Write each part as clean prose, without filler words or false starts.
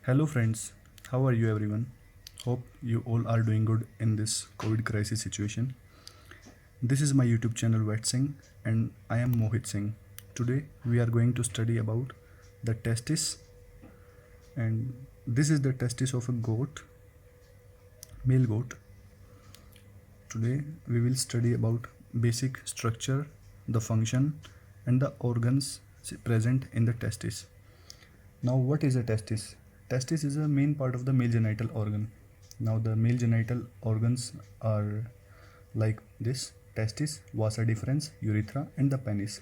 Hello, friends. How are you, everyone? Hope you all are doing good in this COVID crisis situation. This is my YouTube channel, Vet Singh, and I am Mohit Singh. Today, we are going to study about the testis, and this is the testis of a goat, male goat. Today, we will study about basic structure, the function, and the organs present in the testis. Now, what is a testis? Testis is a main part of the male genital organ. Now, the male genital organs are like this: testis, vasa deferens, urethra, and the penis.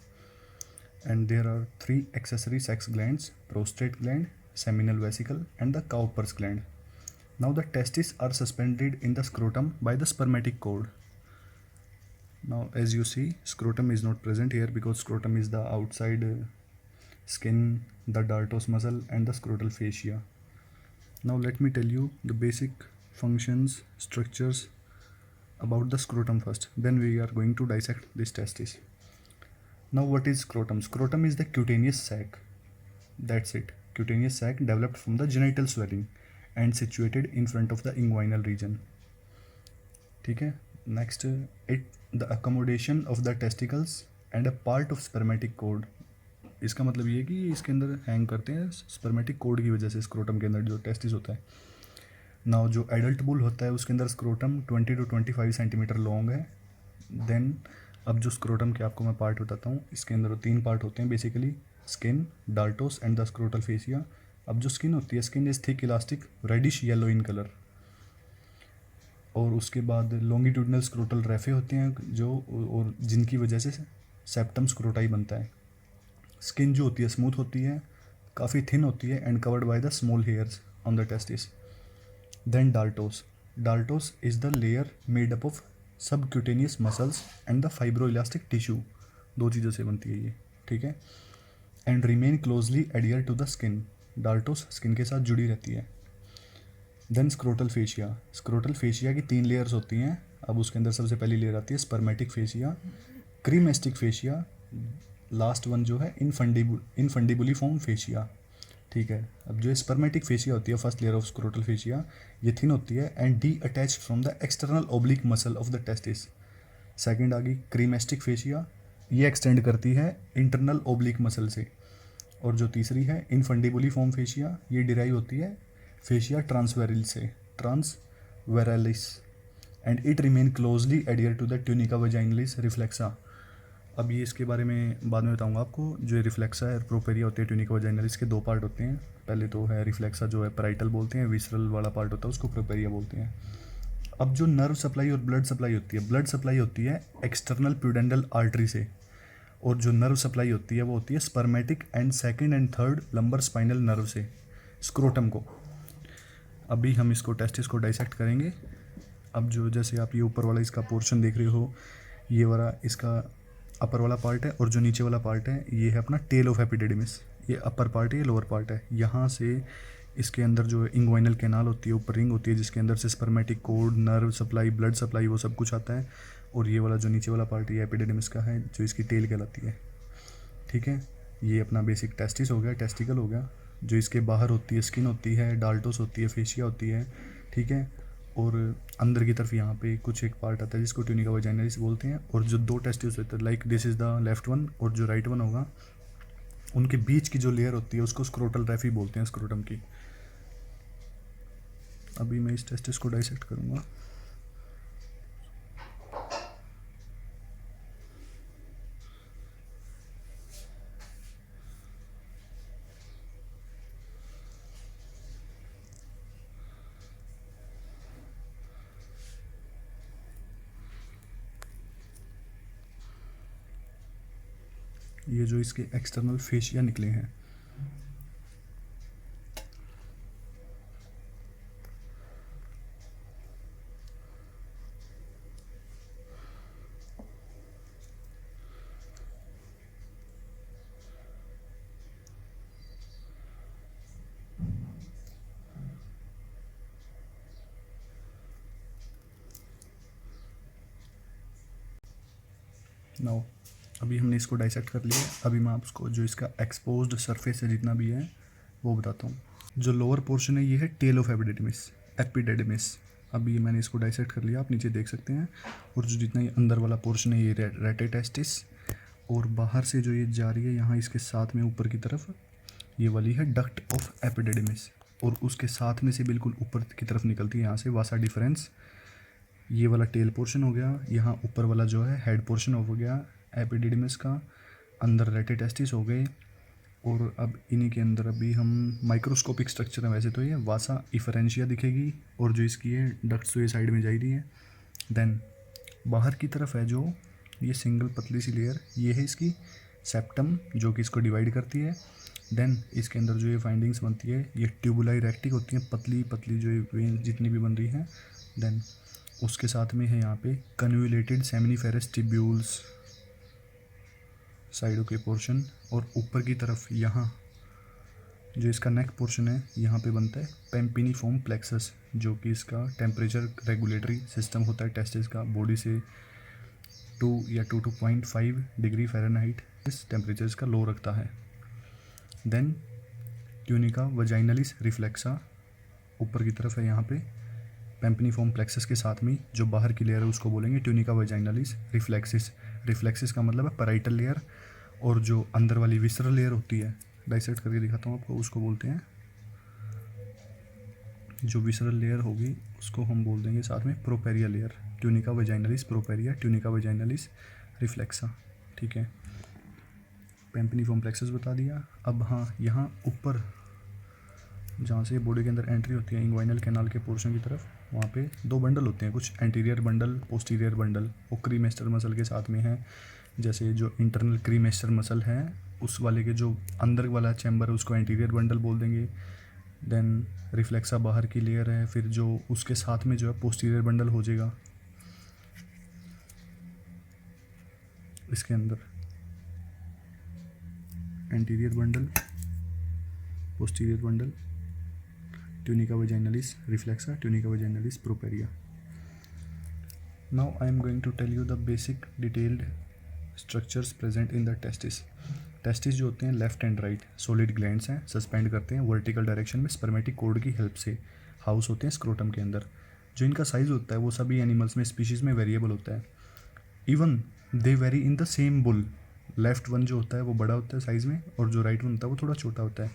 And there are three accessory sex glands: prostate gland, seminal vesicle, and the Cowper's gland. Now, the testes are suspended in the scrotum by the spermatic cord. Now, as you see, scrotum is not present here because scrotum is the outside skin, the dartos muscle, and the scrotal fascia. Now let me tell you the basic functions, structures about the scrotum first. Then we are going to dissect this testis. Now what is scrotum? Scrotum is the cutaneous sac. That's it. Cutaneous sac developed from the genital swelling and situated in front of the inguinal region. ठीक है. Next, the accommodation of the testicles and a part of spermatic cord. इसका मतलब ये कि इसके अंदर hang करते हैं स्पर्मेटिक कोड की वजह से स्क्रोटम के अंदर जो टेस्टिस होता है. नाउ जो एडल्ट बुल होता है उसके अंदर स्क्रोटम 20 to 25 सेंटीमीटर लॉन्ग है. देन अब जो स्क्रोटम के आपको मैं पार्ट बताता हूँ, इसके अंदर 3 पार्ट होते हैं basically: skin, dartos and the scrotal fascia. अब जो स्किन होती है, skin is thick elastic reddish yellow in colour. और उसके बाद लॉन्गिट्यूडनल स्क्रोटल रेफे होते हैं जो, और जिनकी वजह से सेप्टम स्क्रोटाई बनता है. स्किन जो होती है स्मूथ होती है, काफ़ी थिन होती है and covered by the small hairs on the testis. Then dartos. Dartos is the layer made up of subcutaneous muscles and the fibroelastic tissue. 2 चीज़ों से बनती है ये, ठीक है. And remain closely adhere to the skin. Dartos skin के साथ जुड़ी रहती है. Then scrotal fascia. Scrotal fascia की 3 लेयर्स होती हैं. अब उसके अंदर सबसे पहली लेयर आती है spermatic fascia, cremasteric fascia, last one जो है इनफंडिबुली फॉर्म फेशिया, ठीक है. अब जो स्पर्मेटिक फेशिया होती है, first layer of scrotal fascia, ये थिन होती है and the attach from the external oblique muscle of the testis. Second आ गई क्रीमेस्टिक फेशिया, ये एक्सटेंड करती है इंटरनल ओब्लिक मसल से. और जो तीसरी है इनफंडिबुली फॉर्म फेशिया, ये डिराइव होती है फेशिया ट्रांसवेरिल से, transversalis, and it remain closely adhere to the tunica vaginalis reflexa. अब ये इसके बारे में बाद में बताऊंगा आपको. जो रिफ्लेक्सा है, प्रोपेरिया होती है, ट्यूनिका वजाइनलिस के 2 पार्ट होते हैं. पहले तो है रिफ्लेक्सा जो है पैराइटल बोलते हैं, विसरल वाला पार्ट होता है उसको प्रोपेरिया बोलते हैं. अब जो नर्व सप्लाई और ब्लड सप्लाई होती है, ब्लड सप्लाई होती है एक्सटर्नल प्यूडेंडल आर्टरी से, और जो नर्व सप्लाई होती है वो होती है spermatic and second and third lumbar spinal nerve से, स्क्रोटम को. अभी हम इसको टेस्टिस को डाइसेक्ट करेंगे. अब जो जैसे आप ये ऊपर वाला इसका पोर्शन देख रहे हो, ये वाला इसका अपर वाला पार्ट है, और जो नीचे वाला पार्ट है ये है अपना टेल ऑफ एपिडिडिमिस. ये अपर पार्ट है, ये लोअर पार्ट है. यहाँ से इसके अंदर जो इंग्वाइनल कैनाल होती है, ऊपर रिंग होती है जिसके अंदर से spermatic code, nerve supply, blood supply, वो सब कुछ आता है. और ये वाला जो नीचे वाला पार्ट ये एपिडिडिमिस का है, जो इसकी टेल कहलाती है, ठीक है. ये अपना बेसिक टेस्टिस हो गया, टेस्टिकल हो गया. जो इसके बाहर होती है स्किन होती है, डाल्टोस होती है, फेशिया होती है, ठीक है. और अंदर की तरफ यहाँ पे कुछ एक पार्ट आता है जिसको ट्यूनिका वजाइनलिस बोलते हैं. और जो 2 टेस्टिस होते हैं, like this is the left one और जो राइट वन होगा, उनके बीच की जो लेयर होती है उसको स्क्रोटल रेफी बोलते हैं, स्क्रोटम की. अभी मैं इस टेस्टिस को डाइसेक्ट करूँगा. ये जो इसके एक्सटर्नल फेशिया निकले हैं, नाउ अभी हमने इसको डाइसेक्ट कर लिया. अभी मैं आपको जो इसका एक्सपोज्ड सरफेस है जितना भी है वो बताता हूँ. जो लोअर पोर्शन है ये है टेल ऑफ एपिडिडमिस, एपिडिडमिस। अब ये मैंने इसको डाइसेक्ट कर लिया, आप नीचे देख सकते हैं। और जो जितना ये अंदर वाला पोर्शन है ये रेटेटेस्टिस, और बाहर से जो ये जा रही है यहाँ इसके साथ में ऊपर की तरफ ये वाली है डक्ट ऑफ एपिडिडमिस, और उसके साथ में से बिल्कुल ऊपर की तरफ निकलती है यहाँ से वासा डिफरेंस। ये वाला टेल पोर्शन हो गया, यहाँ ऊपर वाला जो है हेड पोर्शन हो गया एपिडिडमिस का, अंदर रेटेटेस्टिस हो गए। और अब इन्हीं के अंदर अभी हम माइक्रोस्कोपिक स्ट्रक्चर है वैसे तो ये वासा इफरेंशिया दिखेगी, और जो इसकी है डक्ट्स तो ये साइड में जा रही है। देन बाहर की तरफ है जो ये सिंगल पतली सी लेयर, ये है इसकी सेप्टम जो कि इसको डिवाइड करती है। देन इसके अंदर जो ये फाइंडिंग्स बनती है ये ट्यूबुलाई रेक्टिक होती हैं, पतली पतली जो ये वेन जितनी भी बन रही हैं। देन उसके साथ में है यहाँ पे कन्व्यूलेटेड सेमिनिफेरस ट्यूब्यूल्स साइडों के पोर्शन, और ऊपर की तरफ यहाँ जो इसका नेक पोर्शन है यहाँ पे बनता है पेम्पिनीफॉर्म प्लेक्सस, जो कि इसका टेम्परेचर रेगुलेटरी सिस्टम होता है टेस्टिस का, बॉडी से 2 या 2.5 डिग्री फ़ारेनहाइट इस टेम्परेचर इसका लो रखता है। देन ट्यूनिका वजाइनलिस रिफ्लेक्सा ऊपर की तरफ है यहाँ पे पेम्पिनीफॉर्म प्लेक्सस के साथ में जो बाहर की लेयर है उसको बोलेंगे ट्यूनिका वजाइनलिस रिफ्लेक्सिस। रिफ्लेक्सिस का मतलब है पैराइटल लेयर, और जो अंदर वाली विसरल लेयर होती है डाइसेक्ट करके दिखाता हूँ आपको, उसको बोलते हैं, जो विसरल लेयर होगी उसको हम बोल देंगे साथ में propria layer. Tunica vaginalis propria, tunica vaginalis reflexa, ठीक है। पेम्पिनीफॉर्म प्लेक्सस बता दिया। अब हाँ, यहाँ ऊपर जहाँ से बॉडी के अंदर एंट्री होती है इंग्वाइनल कैनाल के पोर्शन की तरफ, वहाँ पे 2 बंडल होते हैं, कुछ एंटीरियर बंडल पोस्टीरियर बंडल, वो क्रीमेस्टर मसल के साथ में है। जैसे जो इंटरनल क्रीमेस्टर मसल है उस वाले के जो अंदर वाला चैम्बर है उसको एंटीरियर बंडल बोल देंगे। देन रिफ्लेक्सा बाहर की लेयर है, फिर जो उसके साथ में जो है पोस्टीरियर बंडल हो जाएगा इसके अंदर, anterior bundle posterior bundle, tunica vaginalis reflexa, tunica vaginalis propria. Now I am going to tell you the basic detailed structures present in the testis. Testis जो होते हैं left and right solid glands हैं, suspend करते हैं vertical direction में spermatic cord की help से, house होते हैं स्क्रोटम के अंदर। जो इनका साइज़ होता है वो सभी एनिमल्स में स्पीशीज़ में वेरिएबल होता है, even they very in the same bull. Left one जो होता है वो बड़ा होता है साइज़ में, और जो राइट वन होता है वो थोड़ा छोटा होता है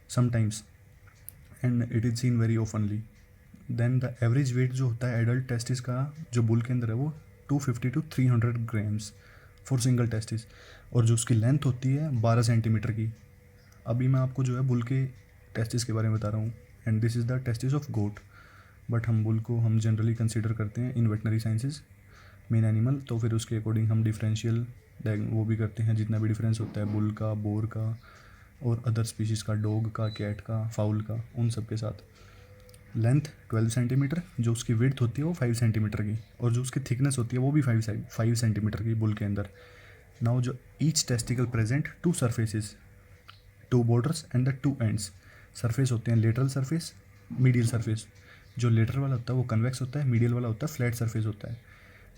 sometimes, and it is seen very openly. Then the average weight जो होता है एडल्ट टेस्टिस का जो बुल के अंदर है वो 250 to 300 grams for single testis, और जो उसकी लेंथ होती है 12 सेंटीमीटर की। अभी मैं आपको जो है बुल के टेस्टिस के बारे में बता रहा हूँ, and this is the testis of goat, but हम बुल को हम जनरली कंसिडर करते हैं in veterinary sciences main animal, तो फिर उसके अकॉर्डिंग हम डिफरेंशियल वो भी करते हैं जितना भी डिफरेंस होता है बुल का, बोर का, और अदर स्पीशीज़ का, डॉग का, कैट का, फाउल का, उन सब के साथ। लेंथ 12 सेंटीमीटर, जो उसकी विड्थ होती है वो 5 सेंटीमीटर की, और जो उसकी थिकनेस होती है वो भी 5 सेंटीमीटर की बुल के अंदर। नाउ जो each testicle present 2 surfaces, 2 borders and the 2 ends. Surface होते हैं लेटरल सरफेस, मीडियल सरफेस। जो लेटरल वाला होता है वो कन्वेक्स होता है, मीडियल वाला होता है फ्लैट सरफेस होता है।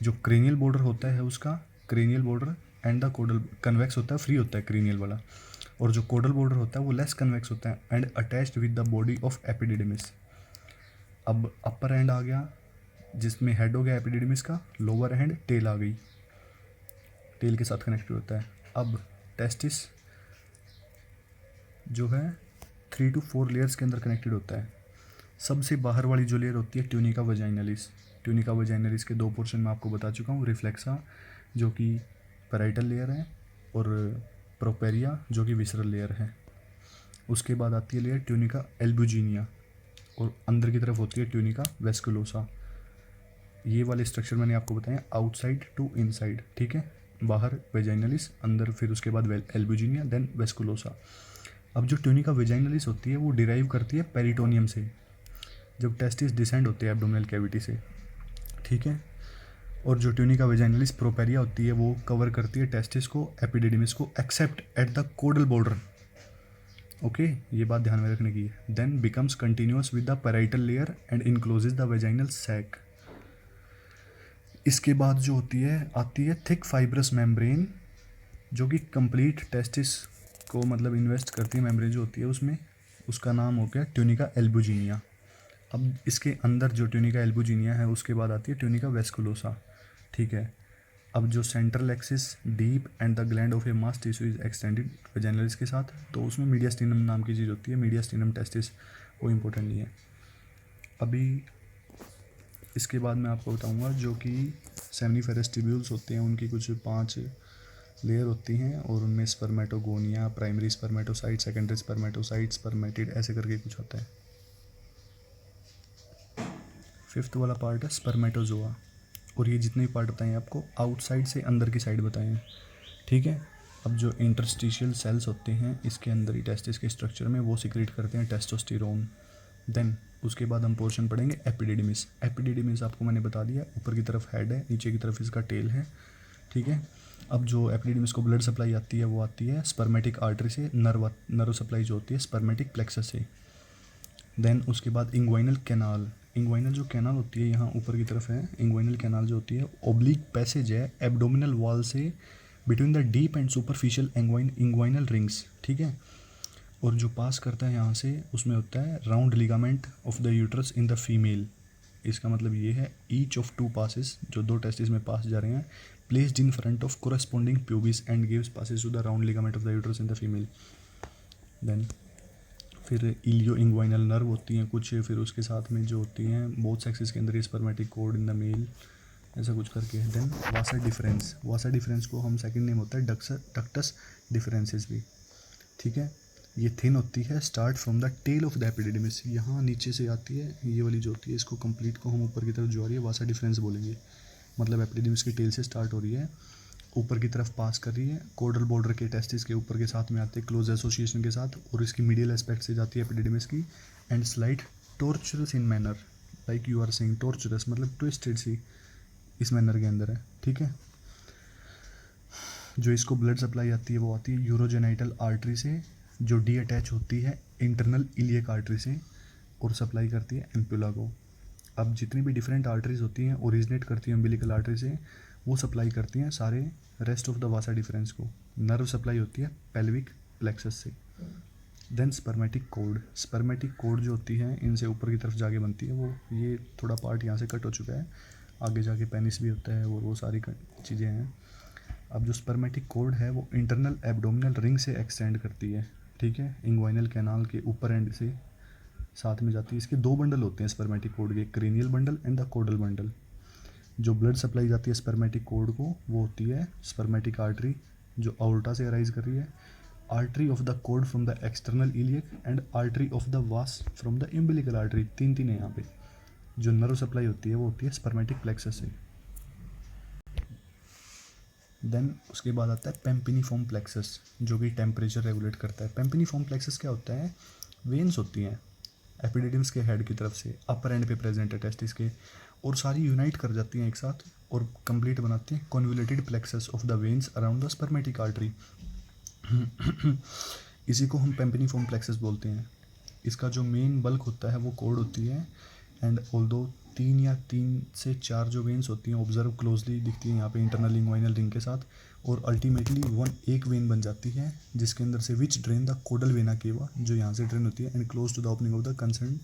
जो क्रेनियल बॉर्डर होता है उसका, cranial border and the codal convex होता है, फ्री होता है क्रेनियल वाला, और जो कोडल बॉर्डर होता है वो लेस कन्वेक्स होता है and attached with the body of epididymis. अब अपर एंड आ गया जिसमें हेड हो गया एपिडिडिमिस का, लोअर हैंड टेल आ गई, टेल के साथ कनेक्टेड होता है। अब टेस्टिस जो है 3 to 4 लेयर्स के अंदर कनेक्टेड होता है। सबसे बाहर वाली जो लेयर होती है ट्यूनिका वजाइनलिस, ट्यूनिका वजाइनलिस के 2 पोर्शन में आपको बता चुका हूँ, रिफ्लेक्सा जो कि पैराइटल लेयर है, और प्रोपेरिया जो कि विसरल लेयर है। उसके बाद आती है लेयर ट्यूनिका एल्ब्यूजिनिया, और अंदर की तरफ होती है ट्यूनिका वेस्कुलोसा। ये वाले स्ट्रक्चर मैंने आपको बताया आउटसाइड टू इनसाइड, ठीक है, बाहर वेजाइनलिस, अंदर फिर उसके बाद एल्ब्यूजिनिया, देन वेस्कुलोसा। अब जो ट्यूनिका वेजाइनलिस होती है वो डिराइव करती है पेरिटोनियम से, जब टेस्टिस डिसेंड होते हैं एब्डोमिनल कैविटी से, ठीक है। और जो ट्यूनिका वेजाइनलिस प्रोपेरिया होती है वो कवर करती है टेस्टिस को, एपिडिडिमिस को, except at the caudal border, okay, ये बात ध्यान में रखने की है। Then becomes continuous with the parietal layer and encloses the vaginal sac. इसके बाद जो होती है आती है थिक फाइब्रस मेम्ब्रेन, जो कि कंप्लीट टेस्टिस को मतलब इन्वेस्ट करती है, मेम्ब्रेन जो होती है उसमें, उसका नाम हो गया ट्यूनिका एल्बुजिनिया। अब इसके अंदर जो ट्यूनिका एल्बुजिनिया है उसके बाद आती है ट्यूनिका वेस्कुलोसा, ठीक है। अब जो central axis deep and the gland of A mass tissue is extended vaginalis के साथ, तो उसमें मीडियास्टिनम नाम की चीज़ होती है, मीडियास्टिनम टेस्टिस, वो इम्पोर्टेंट नहीं है। अभी इसके बाद मैं आपको बताऊंगा जो कि सेमनीफेरस ट्यूब्यूल्स होते हैं, उनकी कुछ 5 लेयर होती हैं और उनमें spermatogonia, primary spermatocyte, secondary spermatocyte, spermatid, ऐसे करके कुछ होता है। 5th वाला पार्ट है स्पर्मेटोजोआ, और ये जितने भी पार्ट बताएं आपको आउटसाइड से अंदर की साइड बताएं, ठीक है। अब जो इंटरस्टिशियल सेल्स होते हैं इसके अंदर ही टेस्टिस के स्ट्रक्चर में वो सिक्रेट करते हैं टेस्टोस्टेरोन। देन उसके बाद हम पोर्शन पढ़ेंगे एपिडिडिमिस। एपिडिडिमिस आपको मैंने बता दिया, ऊपर की तरफ हेड है, नीचे की तरफ इसका टेल है, ठीक है। अब जो एपिडिडिमिस को ब्लड सप्लाई आती है वो आती है स्पर्मेटिक आर्टरी से, नर्व सप्लाई जो होती है स्पर्मेटिक प्लेक्सस से। देन उसके बाद इंग्वाइनल कैनाल। इंग्वाइनल जो कैनाल होती है यहाँ ऊपर की तरफ है, इंग्वाइनल कैनाल जो होती है ओब्लिक पैसेज है एब्डोमिनल वॉल से between the deep and superficial inguinal rings, ठीक है। और जो पास करता है यहाँ से उसमें होता है round ligament of the uterus in the female. इसका मतलब ये है ईच ऑफ 2 पासेस, जो 2 टेस्टिस में पास जा रहे हैं, placed in front of corresponding pubis and gives passes to the round ligament of the uterus in the female. Then फिर इलियो इंग्वाइनल नर्व होती हैं कुछ, फिर उसके साथ में जो होती हैं बोथ सेक्सेस के अंदर spermatic cord in the male, ऐसा कुछ करके। Then vasa deferens, vasa deferens को हम सेकंड नेम होता है डक्टस डिफरेंसेस भी, ठीक है। ये थिन होती है, start from the tail of the epididymis, यहाँ नीचे से आती है, ये वाली जो होती है इसको कंप्लीट को हम ऊपर की तरफ जो आ रही है वासा डिफरेंस बोलेंगे। मतलब एपिडिडिमिस की टेल से स्टार्ट हो रही है, ऊपर की तरफ पास कर रही है, कोडल बॉर्डर के टेस्टिस के ऊपर के साथ में आते हैं क्लोज एसोसिएशन के साथ, और इसकी मीडियल एस्पेक्ट से जाती है एपिडिडिमिस की, and slight tortuous in manner, like you are saying tortuous मतलब ट्विस्टेड सी, इस मैनर के अंदर है, ठीक है। जो इसको ब्लड सप्लाई आती है वो आती है यूरोजेनाइटल आर्टरी से, जो डी अटैच होती है इंटरनल इलियक आर्टरी से और सप्लाई करती है एम्पुला को। अब जितनी भी डिफरेंट आर्टरीज होती हैं ओरिजिनेट करती हैं अम्बिलिकल आर्टरी से, वो सप्लाई करती हैं सारे rest of the vasa deferens को। नर्व सप्लाई होती है पेल्विक प्लेक्सस से। Then spermatic cord, spermatic cord जो होती है इनसे ऊपर की तरफ जाके बनती है, वो ये थोड़ा पार्ट यहाँ से कट हो चुका है, आगे जाके पेनिस भी होता है और वो सारी चीज़ें हैं। अब जो स्पर्मेटिक कोड है वो इंटरनल एब्डोमिनल रिंग से एक्सटेंड करती है, ठीक है, इंग्वाइनल कैनाल के ऊपर एंड से साथ में जाती है। इसके 2 बंडल होते हैं स्पर्मेटिक कोड के, cranial bundle and the codal bundle. जो ब्लड सप्लाई जाती है स्पर्मेटिक कोड को वो होती है स्पर्मेटिक आर्टरी, जो अओर्टा से अराइज कर रही है, artery of the code from the external iliac and artery of the वास फ्रॉम द इम्बिलिकल आर्टरी, 3 है यहाँ पे। जो नर्व सप्लाई होती है वो होती है स्पर्मेटिक प्लेक्सस से। देन उसके बाद आता है पेम्पिनीफॉर्म प्लेक्सस, जो कि टेम्परेचर रेगुलेट करता है। पेम्पिनीफॉर्म प्लेक्सस क्या होता है, वेन्स होती हैं एपिडिडिम्स के हेड की तरफ से, अपर एंड पे प्रेजेंट है टेस्टिस के, और सारी यूनाइट कर जाती हैं एक साथ और कंप्लीट बनाती हैं convoluted plexus of the veins around the spermatic artery. इसी को हम पेम्पिनीफॉर्म प्लेक्सस बोलते हैं। इसका जो मेन बल्क होता है वो कोड होती है, एंड ऑल्दो 3 से 4 जो वेन्स होती हैं ऑब्जर्व क्लोजली दिखती है यहाँ पे इंटरनल इंग्वाइनल रिंग के साथ, और अल्टीमेटली एक वेन बन जाती है जिसके अंदर से which drain the caudal vena cava, जो यहाँ से ड्रेन होती है and close to the opening of the concern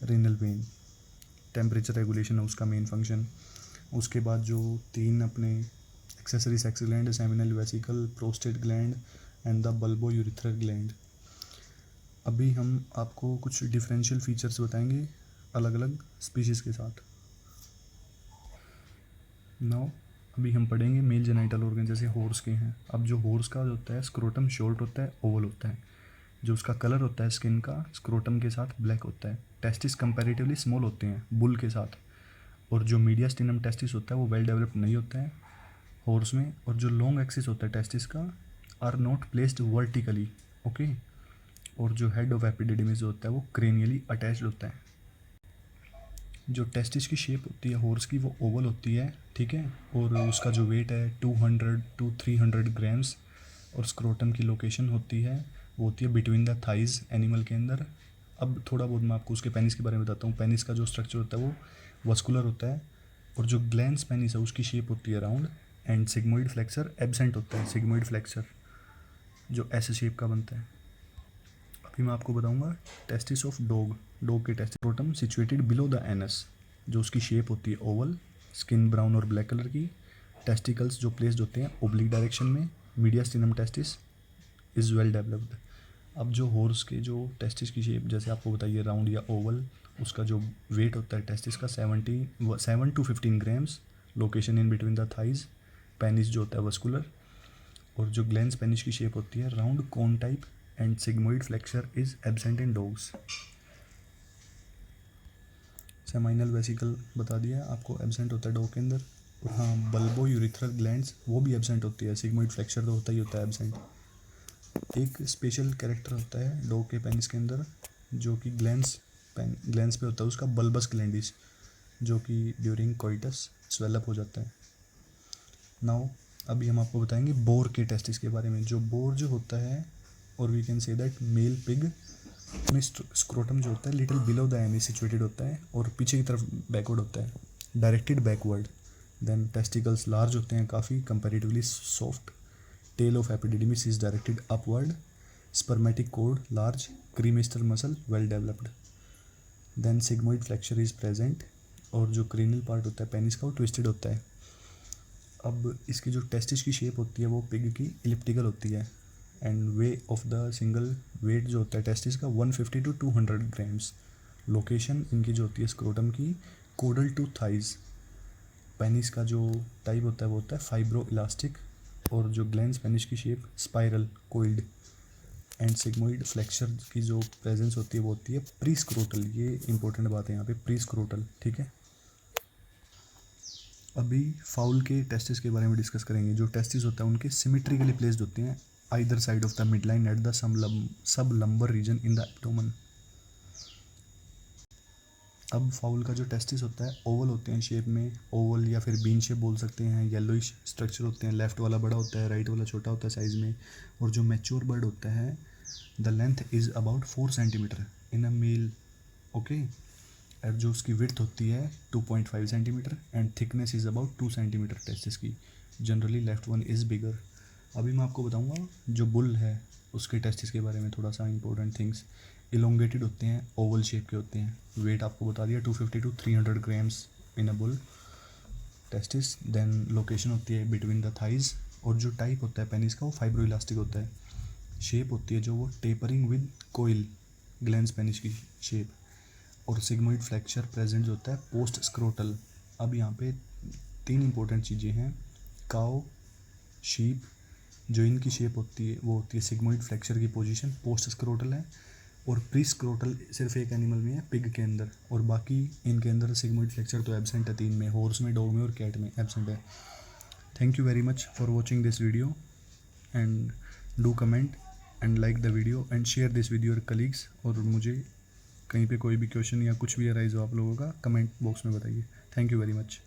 renal vein. Temperature regulation है उसका मेन फंक्शन। उसके बाद जो 3 अपने accessory sex gland, seminal vesicle, prostate gland and the bulbourethral gland. अभी हम आपको कुछ डिफरेंशियल फीचर्स बताएंगे अलग अलग स्पीशीज़ के साथ। नाउ अभी हम पढ़ेंगे मेल जेनाइटल ऑर्गन, जैसे हॉर्स के हैं। अब जो हॉर्स का जो होता है स्क्रोटम शॉर्ट होता है, ओवल होता है। जो उसका कलर होता है स्किन का स्क्रोटम के साथ ब्लैक होता है। टेस्टिस कंपैरेटिवली स्मॉल होते हैं बुल के साथ, और जो मीडियास्टिनम टेस्टिस होता है वो वेल डेवलप्ड नहीं होता है हॉर्स में। और जो लॉन्ग एक्सिस होता है टेस्टिस का are not placed vertically, okay. और जो हेड ऑफ एपिडिडिमिस जो होता है वो क्रेनियली अटैच्ड होता है। जो टेस्टिस की शेप होती है हॉर्स की वो ओवल होती है, ठीक है, और उसका जो वेट है 200 to 300 ग्राम्स, और स्क्रोटम की लोकेशन होती है वो होती है बिटवीन द थाइज एनिमल के अंदर। अब थोड़ा बहुत मैं आपको उसके पेनिस के बारे में बताता हूँ। पेनिस का जो स्ट्रक्चर होता है वो वस्कुलर होता है, और जो ग्लैंस पेनिस है उसकी शेप होती है round, and sigmoid flexor absent होता है। सिग्मोइड फ्लेक्सर जो ऐसे शेप का बनता है। अभी मैं आपको बताऊंगा टेस्टिस ऑफ डॉग। डॉग के testis scrotum situated below the anus, जो उसकी शेप होती है ओवल, स्किन ब्राउन और ब्लैक कलर की। टेस्टिकल्स जो प्लेस्ड होते हैं ओब्लिक डायरेक्शन में। Mediastinum testis is well developed. अब जो हॉर्स के जो टेस्टिस की शेप जैसे आपको बताइए राउंड या ओवल, उसका जो वेट होता है टेस्टिस का 7 to 15 grams. Location in between the thighs. Penis जो होता है वस्कुलर। और जो ग्लैंस पेनिस की शेप होती है round cone type and sigmoid flexure is absent in dogs. Seminal vesicle बता दिया आपको, एब्सेंट होता है डॉग के अंदर। और हाँ, बल्बो यूरिथ्रल ग्लैंड्स वो भी एब्सेंट होती है। सिग्मोइड फ्लेक्चर तो होता ही होता है एब्सेंट। एक स्पेशल कैरेक्टर होता है डॉग के पेनिस के अंदर जो कि ग्लैंस पे होता है उसका बल्बस ग्लैंडिस, जो कि ड्यूरिंग कोइटस स्वेलअप हो जाता है। नाउ अभी हम आपको बताएंगे बोर के टेस्टिस के बारे में। जो बोर जो होता है, और we can say that male pig में स्क्रोटम जो होता है little below the anus situated होता है और पीछे की तरफ बैकवर्ड होता है, directed backward. Then testicles large होते हैं काफ़ी, comparatively soft. Tail of epididymis is directed upward. Spermatic cord large. Cremaster muscle well developed. Then sigmoid flexure is present. और जो क्रेनियल पार्ट होता है पेनिस का वो ट्विस्टेड होता है। अब इसकी जो टेस्टिस की शेप होती है वो पिग की इलिप्टिकल होती है। And way of the single weight जो होता है टेस्टिस का 150 to 200 ग्राम्स। लोकेशन इनकी जो होती है स्क्रोटम की कोडल टू थाइज। पेनिस का जो टाइप होता है वो होता है फाइब्रो इलास्टिक। और जो ग्लैंस पेनिस की shape spiral coiled. And sigmoid flexure की जो प्रेजेंस होती है वो होती है प्री स्क्रोटल। ये इंपॉर्टेंट बात है यहाँ पे, प्री स्क्रोटल, ठीक है। अभी फाउल के टेस्टिस के बारे में डिस्कस करेंगे। जो टेस्टिस होता है उनके सिमेट्रिकली प्लेस्ड होते हैं either side of the mid line at the sub lumbar region in the abdomen. अब फाउल का जो टेस्टिस होता है ओवल होते हैं शेप में, ओवल या फिर बीन शेप बोल सकते हैं। येलोइश स्ट्रक्चर होते हैं, लेफ्ट वाला बड़ा होता है, राइट वाला छोटा होता है साइज़ में। और जो मैच्योर बर्ड होता है the length is about 4 centimetre in a male, okay. और जो उसकी विड्थ होती है 2.5 centimetre and thickness is about 2 centimetre testis की। Generally left one is bigger. अभी मैं आपको बताऊंगा जो बुल है उसके टेस्टिस के बारे में थोड़ा सा इंपॉर्टेंट थिंग्स। इलोंगेटेड होते हैं, ओवल शेप के होते हैं। वेट आपको बता दिया 250 to 300 grams in a bull testis. Then location होती है बिटवीन द थाइज। और जो टाइप होता है पेनिस का वो फाइब्रो इलास्टिक होता है। शेप होती है जो वो tapering with coil, glans penis की शेप। और सिग्मोइड फ्लेक्चर प्रेजेंट जो होता है पोस्ट स्क्रोटल। अब यहाँ पे 3 इंपॉर्टेंट चीज़ें हैं। काओ, शीप, जो इनकी शेप होती है वो होती है सिग्मोइड फ्लेक्चर की पोजीशन पोस्ट स्क्रोटल है। और प्री स्क्रोटल सिर्फ एक एनिमल में है, पिग के अंदर। और बाकी इनके अंदर सिग्मोइड फ्लेक्चर तो एब्सेंट है 3 में, हॉर्स में, डॉग में और कैट में एब्सेंट है। Thank you very much for watching this video and do comment and like the video and share this with your colleagues. और मुझे कहीं पे कोई भी क्वेश्चन या कुछ भी अराइज हो आप लोगों का कमेंट बॉक्स में बताइए। Thank you very much.